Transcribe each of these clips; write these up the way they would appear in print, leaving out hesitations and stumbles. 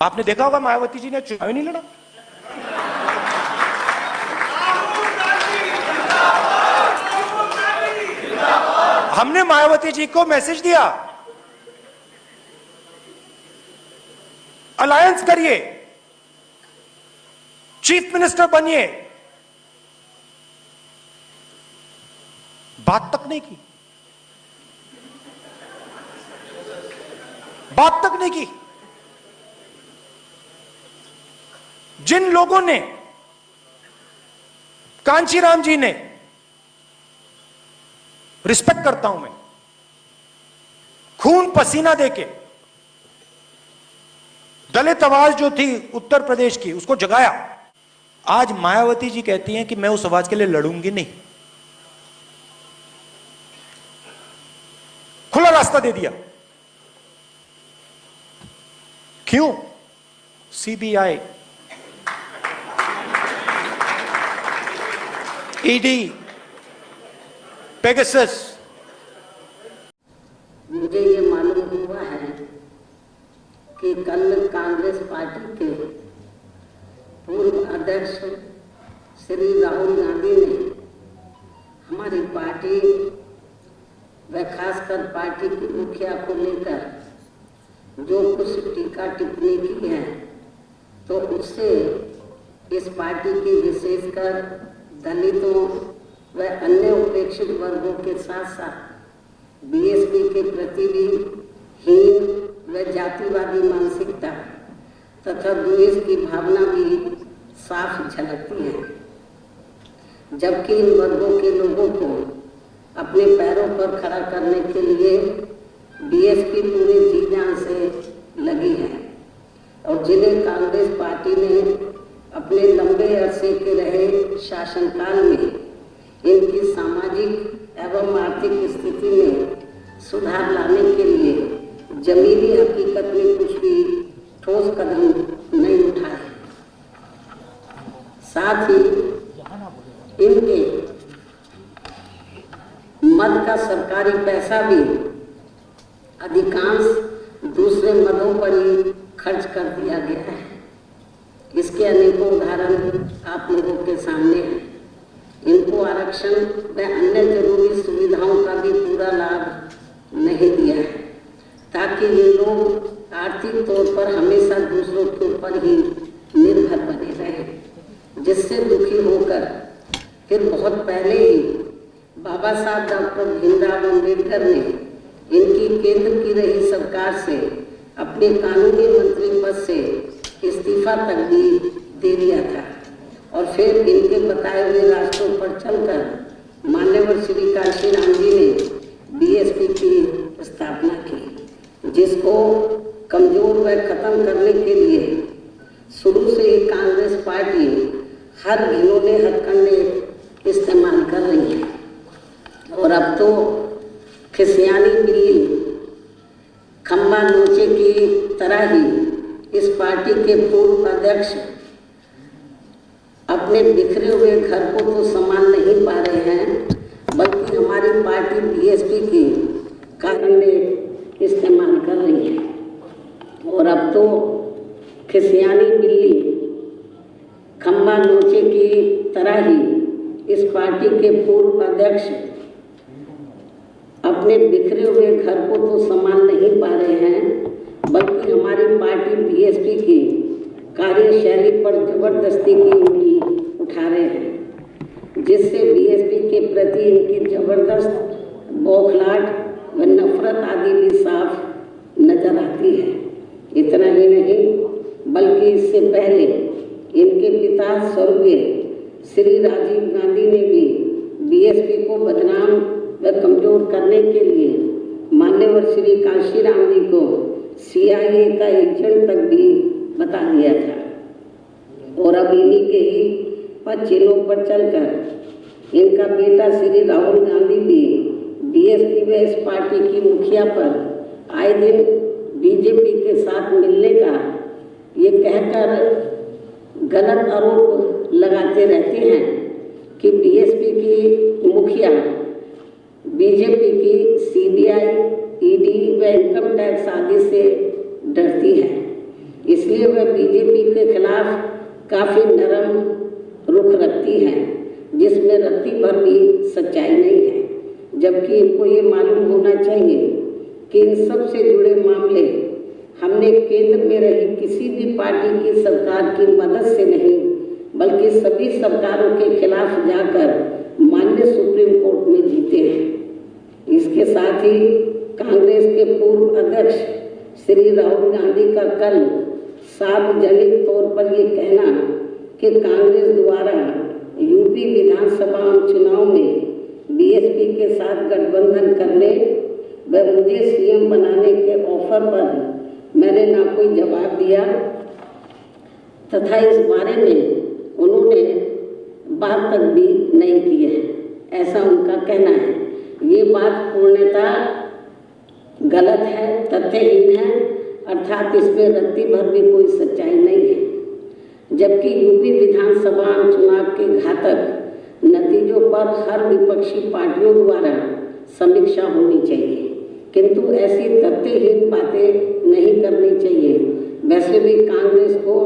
आपने देखा होगा मायावती जी ने चुनाव नहीं लड़ा। हमने मायावती जी को मैसेज दिया, अलायंस करिए, चीफ मिनिस्टर बनिए। बात तक नहीं की, बात तक नहीं की। जिन लोगों ने, कांचीराम जी ने, रिस्पेक्ट करता हूं मैं, खून पसीना देके दलित आवाज जो थी उत्तर प्रदेश की उसको जगाया। आज मायावती जी कहती हैं कि मैं उस आवाज के लिए लड़ूंगी नहीं। खुला रास्ता दे दिया। क्यों? CBI, ED, Pegasus. मुझे ये मालूम हुआ है कि कल कांग्रेस पार्टी के पूर्व अध्यक्ष श्री राहुल गांधी ने हमारी पार्टी व खासकर पार्टी की मुखिया को लेकर जो कुछ टीका टिप्पणी की है, तो उससे इस पार्टी की विशेषकर दलितों व अन्य उपेक्षित वर्गों के साथ साथ बीएसपी के प्रति भी हीन व जातिवादी मानसिकता तथा द्वेष की भावना भी साफ झलकती है। जबकि इन वर्गों के लोगों को अपने पैरों पर खड़ा करने के लिए बीएसपी पूरे जी जान से लगी है और जिन्हें कांग्रेस पार्टी ने अपने लंबे अरसे के रहे शासनकाल में इनकी सामाजिक एवं आर्थिक स्थिति में सुधार लाने के लिए जमीनी हकीकत में कुछ भी ठोस कदम नहीं उठाए। साथ ही इनके मद का सरकारी पैसा भी अधिकांश दूसरे मदों पर ही खर्च कर दिया गया है। इसके अनेकों उदाहरण आप लोगों के सामने हैं। इनको आरक्षण व अन्य जरूरी सुविधाओं का भी पूरा लाभ नहीं दिया है, ताकि ये लोग आर्थिक तौर पर हमेशा दूसरों के ऊपर ही निर्भर बने रहे, जिससे दुखी होकर फिर बहुत पहले ही बाबा साहब डॉक्टर भीमराव अम्बेडकर ने इनकी केंद्र की रही सरकार से अपने कानूनी मंत्री पद से इस्तीफा तक भी दे दिया था और फिर इनके बताए हुए रास्तों पर चलकर मान्यवर श्री कांशीराम जी ने बीएसपी की स्थापना की, जिसको कमजोर व खत्म करने के लिए शुरू से ही कांग्रेस पार्टी हर घिनौने हथकंडे इस्तेमाल कर रही है। और अब तो खिसियानी बिल्ली खम्बा नोचे की तरह ही इस पार्टी के पूर्व अध्यक्ष अपने बिखरे हुए घर को तो संभाल नहीं पा रहे हैं, बल्कि हमारी पार्टी बीएसपी की कारणे इस्तेमाल कर रही है। और अब तो खिसियानी बिल्ली खम्बा नोचे की तरह ही इस पार्टी के पूर्व अध्यक्ष अपने बिखरे हुए घर को तो संभाल नहीं पा रहे हैं, बल्कि हमारी पार्टी बीएसपी की कार्यशैली पर जबरदस्ती की उंगली उठा रहे हैं, जिससे बीएसपी के प्रति इनकी जबरदस्त बौखलाहट व नफरत आदि भी साफ नजर आती है। इतना ही नहीं, बल्कि इससे पहले इनके पिता स्वर्गीय श्री राजीव गांधी ने भी बीएसपी को बदनाम व कमजोर करने के लिए मान्यवर श्री कांशीराम जी को सीआईए का एजेंट तक भी बता दिया था। और अब इन्हीं के ही पचिलों पर चलकर इनका बेटा श्री राहुल गांधी भी बीएसपी व इस पार्टी की मुखिया पर आए दिन बीजेपी के साथ मिलने का ये कहकर गलत आरोप लगाते रहते हैं कि बीएसपी की मुखिया बीजेपी की सीबीआई, ईडी व इनकम टैक्स आदि से डरती है, इसलिए बीजेपी के खिलाफ काफ़ी नरम रुख रखती हैं, जिसमें रत्ती भर भी सच्चाई नहीं है। जबकि इनको ये मालूम होना चाहिए कि इन सब से जुड़े मामले हमने केंद्र में रही किसी भी पार्टी की सरकार की मदद से नहीं, बल्कि सभी सरकारों के खिलाफ जाकर माननीय सुप्रीम कोर्ट में जीते हैं। इसके साथ ही कांग्रेस के पूर्व अध्यक्ष श्री राहुल गांधी का कल सार्वजनिक तौर पर ये कहना कि कांग्रेस द्वारा यूपी विधानसभा चुनाव में बीएसपी के साथ गठबंधन करने व मुझे सीएम बनाने के ऑफर पर मैंने ना कोई जवाब दिया तथा इस बारे में उन्होंने बात तक भी नहीं की है, ऐसा उनका कहना है। ये बात पूर्णतः गलत है, तथ्यहीन है, अर्थात इसमें रत्ती भर भी कोई सच्चाई नहीं है। जबकि यूपी विधानसभा चुनाव के घातक नतीजों पर हर विपक्षी पार्टियों द्वारा समीक्षा होनी चाहिए, किंतु ऐसी तथ्यहीन बातें नहीं करनी चाहिए। वैसे भी कांग्रेस को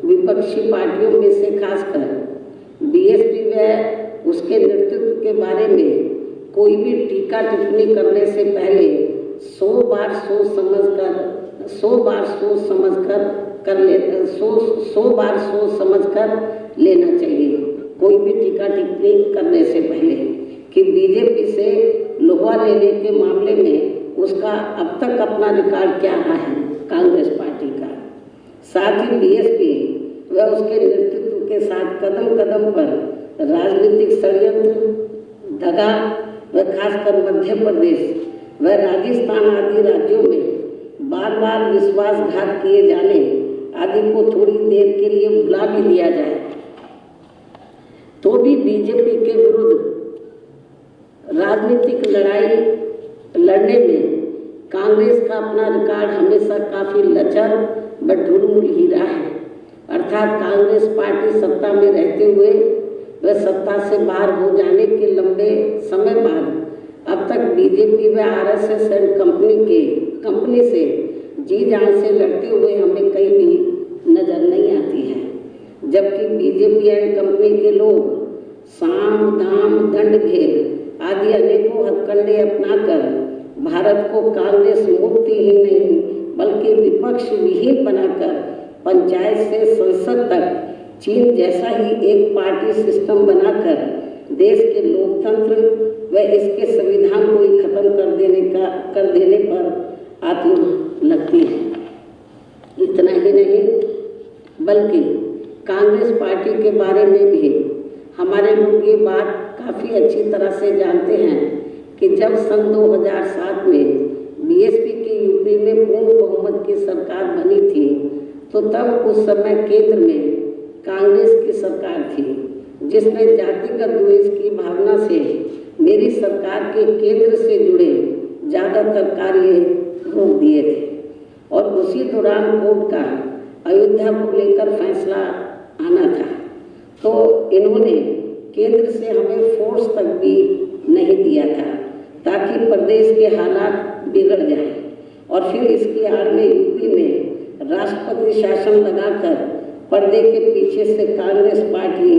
विपक्षी पार्टियों में से खासकर बीएसपी व उसके नेतृत्व के बारे में कोई भी टीका टिप्पणी करने से पहले 100 बार सोच समझ कर लेना चाहिए, कोई भी टीका टिप्पणी करने से पहले, कि बीजेपी से लोहा लेने के मामले में उसका अब तक अपना रिकॉर्ड क्या रहा है कांग्रेस पार्टी का। साथ ही बीएसपी व उसके नेतृत्व के साथ कदम कदम पर राजनीतिक षड्यंत्र, दगा व खासकर मध्य प्रदेश व राजस्थान आदि राज्यों में बार बार विश्वासघात किए जाने आदि को थोड़ी देर के लिए भुला भी दिया जाए तो भी बीजेपी के विरुद्ध राजनीतिक लड़ाई लड़ने में कांग्रेस का अपना रिकॉर्ड हमेशा काफ़ी लचर व ढुलमुल ही रहा है। अर्थात कांग्रेस पार्टी सत्ता में रहते हुए व सत्ता से बाहर हो जाने के लंबे समय बाद अब तक बीजेपी व आरएसएस एंड कंपनी से जी जान से लड़ते हुए हमें कहीं भी नजर नहीं आती है। जबकि बीजेपी एंड कंपनी के लोग साम दाम दंड भेद आदि अनेकों हथकंडे अपनाकर भारत को कांग्रेस मुक्त ही नहीं बल्कि विपक्ष विहीन बनाकर पंचायत से संसद तक चीन जैसा ही एक पार्टी सिस्टम बनाकर देश के लोकतंत्र व इसके संविधान को ही खत्म कर देने पर आत्म लगती है। इतना ही नहीं बल्कि कांग्रेस पार्टी के बारे में भी हमारे लोग ये बात काफ़ी अच्छी तरह से जानते हैं कि जब सन 2007 में बीएसपी की यूपी में पूर्ण बहुमत की सरकार बनी थी तो तब उस समय केंद्र में कांग्रेस की सरकार थी, जिसने जातिगत द्वेष की भावना से मेरी सरकार के केंद्र से जुड़े ज़्यादातर कार्य रोक दिए थे। और उसी दौरान कोर्ट का अयोध्या को लेकर फैसला आना था तो इन्होंने केंद्र से हमें फोर्स तक भी नहीं दिया था ताकि प्रदेश के हालात बिगड़ जाए और फिर इसकी आड़ में यूपी में राष्ट्रपति शासन लगाकर पर्दे के पीछे से कांग्रेस पार्टी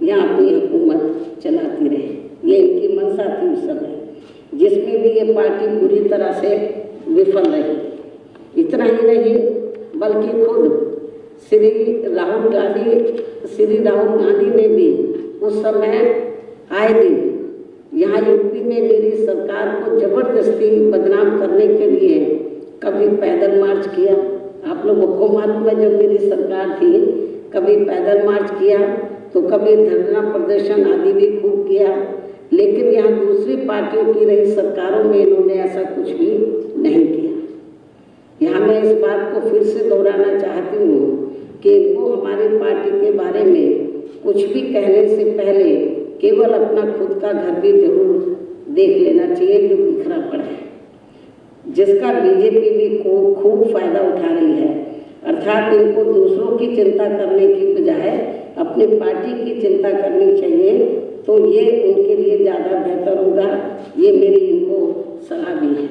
यहाँ अपनी हुकूमत चलाती रही। ये इनकी मंशा थी उस समय, जिसमें भी ये पार्टी बुरी तरह से विफल रही। इतना ही नहीं बल्कि खुद श्री राहुल गांधी ने भी उस समय आए दिन यहाँ यूपी में मेरी सरकार को जबरदस्ती बदनाम करने के लिए कभी पैदल मार्च किया, आप लोगों को मालूम है जब मेरी सरकार थी कभी पैदल मार्च किया तो कभी धरना प्रदर्शन आदि भी खूब किया, लेकिन यहाँ दूसरी पार्टियों की रही सरकारों में इन्होंने ऐसा कुछ भी नहीं किया। यहाँ मैं इस बात को फिर से दोहराना चाहती हूँ कि इनको हमारी पार्टी के बारे में कुछ भी कहने से पहले केवल अपना खुद का घर भी जरूर देख लेना चाहिए जो बिखरा पड़ा है, जिसका बीजेपी भी खूब फायदा उठा रही है। अर्थात इनको दूसरों की चिंता करने की बजाय अपनी पार्टी की चिंता करनी चाहिए, तो ये उनके लिए ज़्यादा बेहतर होगा। ये मेरी इनको सलाह भी है।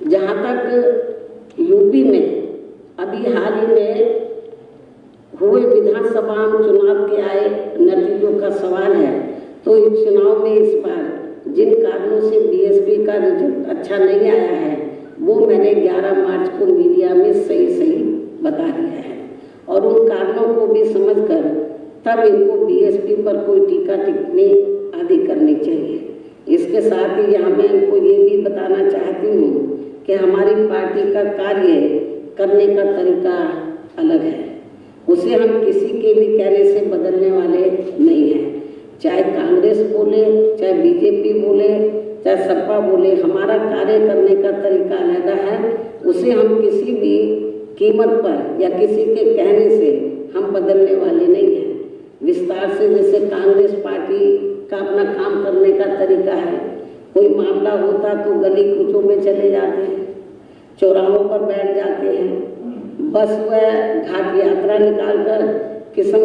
जहाँ तक यूपी में अभी हाल ही में हुए विधानसभा चुनाव के आए नतीजों का सवाल है, तो इस चुनाव में इस बार जिन कारणों से बीएसपी का रिजल्ट अच्छा नहीं आया है वो मैंने 11 मार्च को मीडिया में सही बता दिया है, और उन कारणों को भी समझकर तब इनको बीएसपी पर कोई टीका टिप्पणी आदि करनी चाहिए। इसके साथ ही यहाँ मैं इनको ये भी बताना चाहती हूँ कि हमारी पार्टी का कार्य करने का तरीका अलग है, उसे हम किसी के भी कहने से बदलने वाले नहीं हैं। चाहे कांग्रेस बोले, चाहे बीजेपी बोले, चाहे सपा बोले, हमारा कार्य करने का तरीका अलग है, उसे हम किसी भी कीमत पर या किसी के कहने से हम बदलने वाले नहीं हैं। विस्तार से जैसे कांग्रेस पार्टी का अपना काम करने का तरीका है, कोई मामला होता तो गली कूचों में चले जाते हैं, चौराहों पर बैठ जाते हैं, बस व घाट यात्रा निकालकर किस्म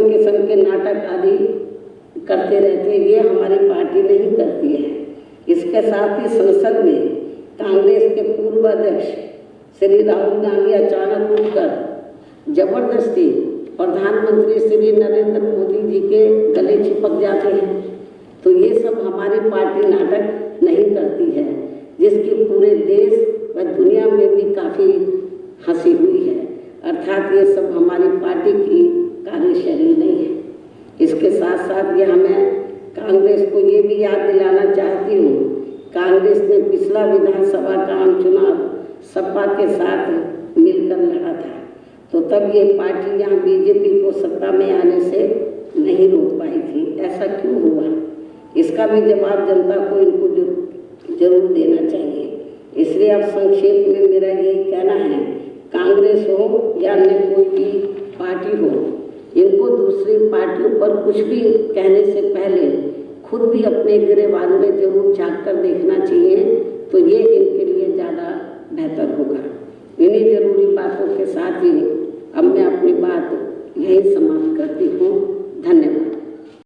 के नाटक आदि करते रहते हैं। ये हमारी पार्टी नहीं करती है। इसके साथ ही संसद में कांग्रेस के पूर्व अध्यक्ष श्री राहुल गांधी अचानक उठकर जबरदस्ती प्रधानमंत्री श्री नरेंद्र मोदी जी के गले चिपक जाते हैं, तो ये सब हमारी पार्टी नाटक नहीं करती है, जिसकी पूरे देश व दुनिया में भी काफ़ी हंसी हुई है। अर्थात ये सब हमारी पार्टी की कार्यशैली नहीं है। इसके साथ साथ ये हमें कांग्रेस को ये भी याद दिलाना चाहती हूँ, कांग्रेस ने पिछला विधानसभा का आम चुनाव सपा के साथ मिलकर लड़ा था, तो तब ये पार्टी यहाँ बीजेपी को सत्ता में आने से नहीं रोक पाई थी। ऐसा क्यों हुआ, इसका भी जवाब जनता को इनको जरूर देना चाहिए। इसलिए अब संक्षेप में मेरा यही कहना है, कांग्रेस हो या अन्य कोई भी पार्टी हो, इनको दूसरी पार्टियों पर कुछ भी कहने से पहले खुद भी अपने गिरेबान में जरूर झाँक कर देखना चाहिए, तो ये इनके लिए ज़्यादा बेहतर होगा। इन्हीं जरूरी बातों के साथ ही अब मैं अपनी बात यही समाप्त करती हूँ। धन्यवाद।